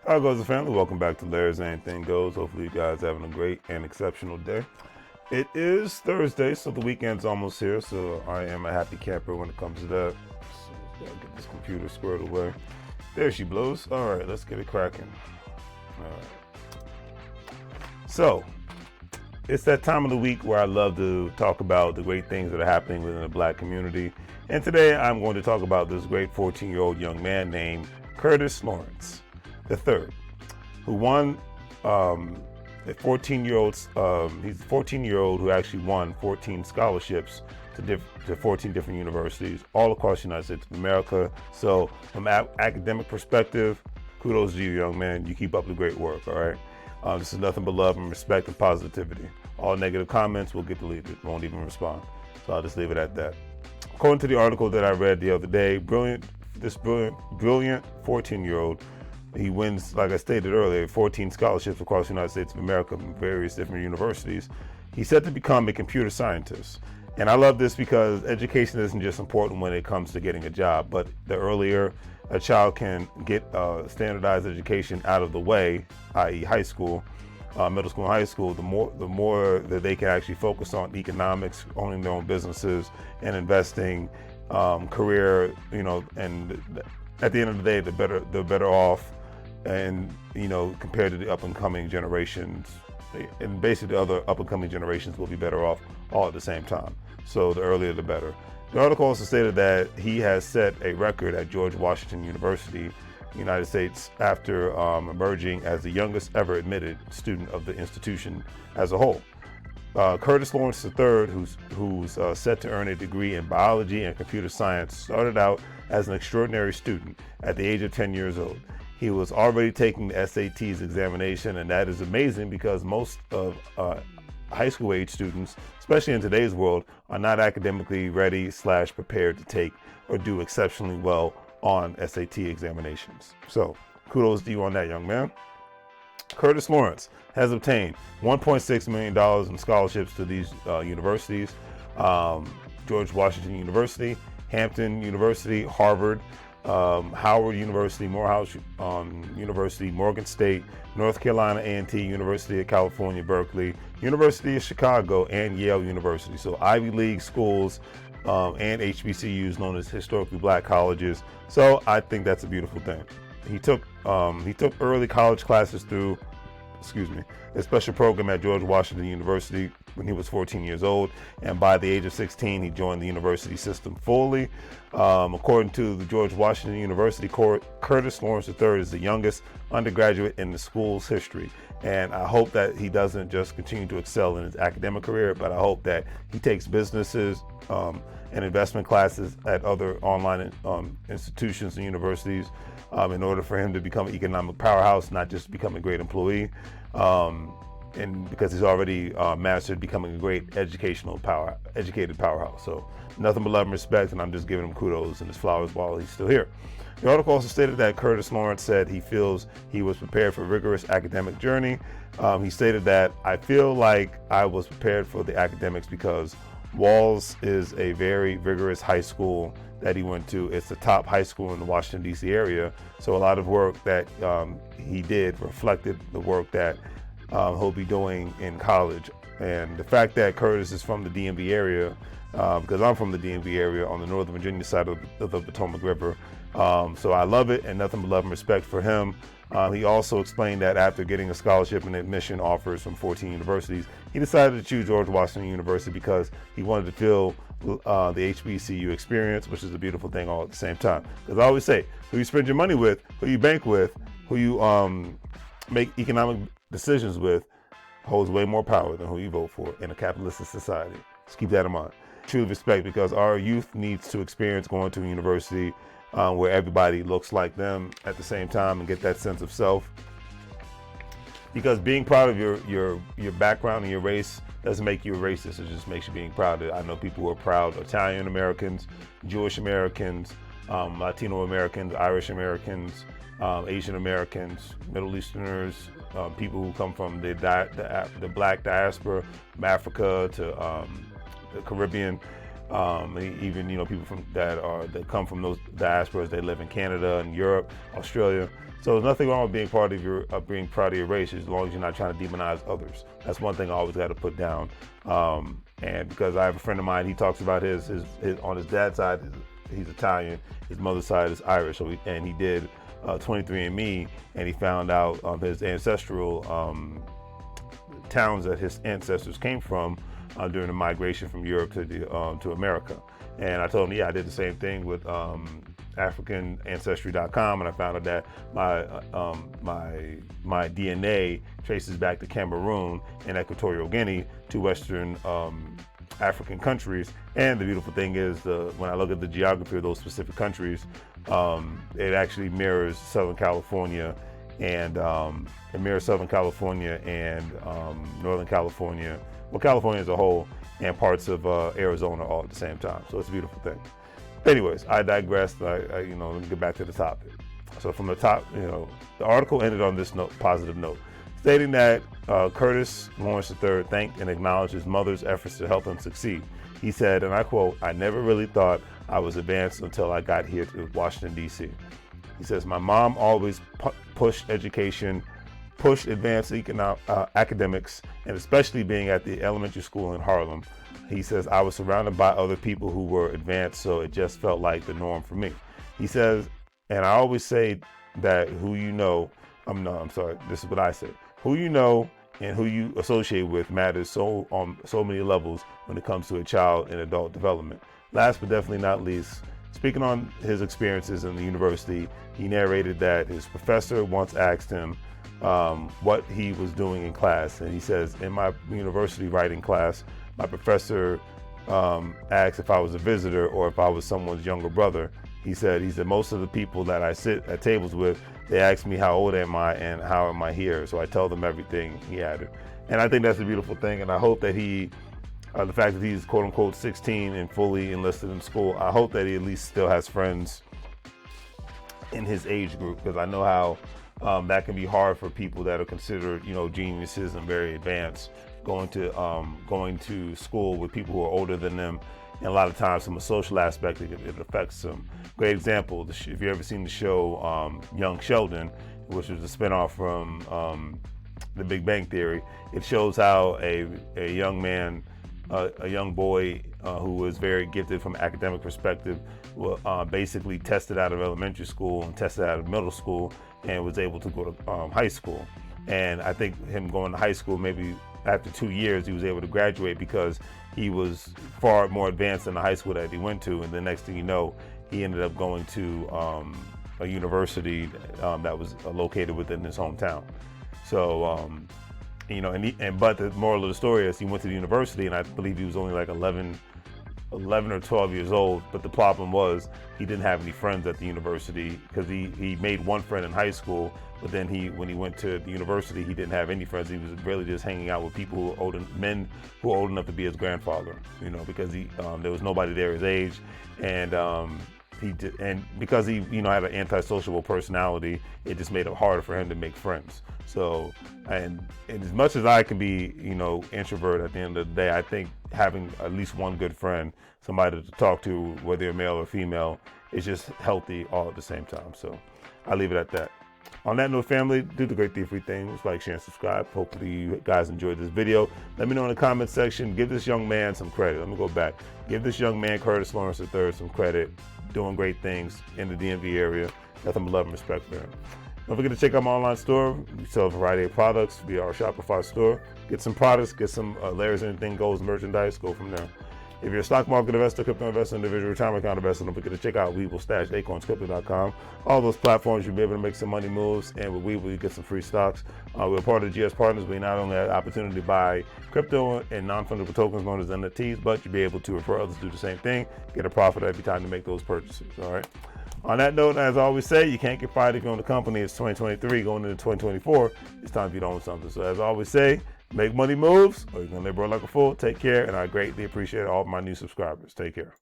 How goes the family? Welcome back to Larry's Anything Goes. Hopefully you guys having a great and exceptional day. It is Thursday, so the weekend's almost here, so I am a happy camper when it comes to that. So gotta get this computer squared away. There she blows. All right, let's get it cracking. All right. So, it's that time of the week where I love to talk about the great things that are happening within the black community. And today I'm going to talk about this great 14-year-old young man named Curtis Lawrence III, who won a 14-year-old. He's a 14-year-old who actually won 14 scholarships to 14 different universities all across the United States of America. So, from an academic perspective, kudos to you, young man. You keep up the great work. All right. This is nothing but love and respect and positivity. All negative comments will get deleted. Won't even respond. So I'll just leave it at that. According to the article that I read the other day, this brilliant 14-year-old. He wins, like I stated earlier, 14 scholarships across the United States of America from various different universities. He's set to become a computer scientist. And I love this because education isn't just important when it comes to getting a job, but the earlier a child can get standardized education out of the way, i.e. high school, middle school and high school, the more that they can actually focus on economics, owning their own businesses, and investing, career, and at the end of the day, they're better off. And compared to the up and coming generations, and basically the other up and coming generations will be better off all at the same time. So the earlier the better. The article also stated that he has set a record at George Washington University, United States, after emerging as the youngest ever admitted student of the institution as a whole. Curtis Lawrence III, who's set to earn a degree in biology and computer science, started out as an extraordinary student at the age of 10 years old. He was already taking the SATs examination, and that is amazing because most of high school age students, especially in today's world, are not academically ready / prepared to take or do exceptionally well on SAT examinations. So kudos to you on that, young man. Curtis Lawrence has obtained $1.6 million in scholarships to these universities: George Washington University, Hampton University, Harvard, Howard University, Morehouse University, Morgan State, North Carolina A&T, University of California, Berkeley, University of Chicago, and Yale University. So Ivy League schools and HBCUs, known as historically black colleges. So I think that's a beautiful thing. He took early college classes through a special program at George Washington University when he was 14 years old, and by the age of 16 he joined the university system fully. According to the George Washington University Court, Curtis Lawrence III is the youngest undergraduate in the school's history, and I hope that he doesn't just continue to excel in his academic career, but I hope that he takes businesses and investment classes at other online institutions and universities in order for him to become an economic powerhouse, not just become a great employee. And because he's already mastered becoming a great educated powerhouse. So nothing but love and respect, and I'm just giving him kudos and his flowers while he's still here. The article also stated that Curtis Lawrence said he feels he was prepared for a rigorous academic journey. He stated that, "I feel like I was prepared for the academics because Walls is a very rigorous high school that he went to. It's the top high school in the Washington, D.C. area. So a lot of work that he did reflected the work that he'll be doing in college." And the fact that Curtis is from the DMV area, because I'm from the DMV area on the Northern Virginia side of the Potomac River. So I love it, and nothing but love and respect for him. He also explained that after getting a scholarship and admission offers from 14 universities, he decided to choose George Washington University because he wanted to feel the HBCU experience, which is a beautiful thing all at the same time. Because I always say, who you spend your money with, who you bank with, who you make economic decisions with, holds way more power than who you vote for in a capitalistic society. Just keep that in mind. True respect, because our youth needs to experience going to a university where everybody looks like them at the same time and get that sense of self. Because being proud of your background and your race doesn't make you a racist. It just makes you being proud. I know people who are proud: Italian Americans, Jewish Americans, Latino Americans, Irish Americans, Asian Americans, Middle Easterners, people who come from the black diaspora, from Africa to the Caribbean. Even people that come from those diasporas, they live in Canada and Europe, Australia. So there's nothing wrong with being being proud of your race, as long as you're not trying to demonize others. That's one thing I always got to put down. And because I have a friend of mine, he talks about his on his dad's side, he's Italian, his mother's side is Irish. So and he did 23andMe, and he found out his ancestral towns that his ancestors came from during the migration from Europe to America. And I told him, yeah, I did the same thing with AfricanAncestry.com, and I found out that my DNA traces back to Cameroon and Equatorial Guinea, two Western African countries. And the beautiful thing is, when I look at the geography of those specific countries, it actually mirrors Southern California and Northern California, well, California as a whole, and parts of Arizona all at the same time. So it's a beautiful thing. Anyways, I digressed. Let me get back to the topic. So from the top, the article ended on this positive note, stating that Curtis Lawrence III thanked and acknowledged his mother's efforts to help him succeed. He said, and I quote, "I never really thought I was advanced until I got here to Washington, D.C." He says, "My mom always pushed education, pushed advanced academics, and especially being at the elementary school in Harlem." He says, "I was surrounded by other people who were advanced, so it just felt like the norm for me." He says, and I always say that this is what I say. Who you know and who you associate with matters on so many levels when it comes to a child and adult development. Last but definitely not least, speaking on his experiences in the university, he narrated that his professor once asked him what he was doing in class. And he says, "In my university writing class, my professor asked if I was a visitor or if I was someone's younger brother." He said, most of the people that I sit at tables with, they ask me how old am I and how am I here. So I tell them everything, he added. And I think that's a beautiful thing. And I hope that the fact that he's quote unquote 16 and fully enlisted in school, I hope that he at least still has friends in his age group, because I know how that can be hard for people that are considered, geniuses and very advanced, going to school with people who are older than them. And a lot of times from a social aspect, it affects them. Great example, if you've ever seen the show Young Sheldon, which was a spinoff from The Big Bang Theory, it shows how a young man, a young boy who was very gifted from an academic perspective, basically tested out of elementary school and tested out of middle school and was able to go to high school. And I think him going to high school, maybe after 2 years, he was able to graduate because he was far more advanced in the high school that he went to. And the next thing you know, he ended up going to a university that was located within his hometown. So, but the moral of the story is he went to the university, and I believe he was only like 11 or 12 years old. But the problem was he didn't have any friends at the university, because he made one friend in high school, but then when he went to the university, he didn't have any friends. He was really just hanging out with people men who were old enough to be his grandfather, because there was nobody there his age. And because he had an antisocial personality, it just made it harder for him to make friends. So, and as much as I can be, introvert at the end of the day, I think having at least one good friend, somebody to talk to, whether you're male or female, is just healthy all at the same time. So I'll leave it at that. On that note, family, do the great free things, like, share, and subscribe. Hopefully you guys enjoyed this video. Let me know in the comment section. Give this young man some credit. Let me go back. Give this young man, Curtis Lawrence III, some credit. Doing great things in the DMV area. Nothing but love and respect for him. Don't forget to check out my online store. We sell a variety of products via our Shopify store. Get some products, get some Larry's Anything Goes merchandise, go from there. If you're a stock market investor, crypto investor, individual retirement account investor, don't forget to check out WEBULL, Stash, AcornsCrypto.com. All those platforms, you'll be able to make some money moves, and with WEBULL, you get some free stocks. We're part of the GS Partners. We not only have the opportunity to buy crypto and non-fungible tokens known as NFTs, but you'll be able to refer others to do the same thing, get a profit every time you make those purchases, all right? On that note, as I always say, you can't get fired if you own the company. It's 2023, going into 2024. It's time for you to own something. So as I always say, make money moves, or you're going to live like a fool. Take care, and I greatly appreciate all of my new subscribers. Take care.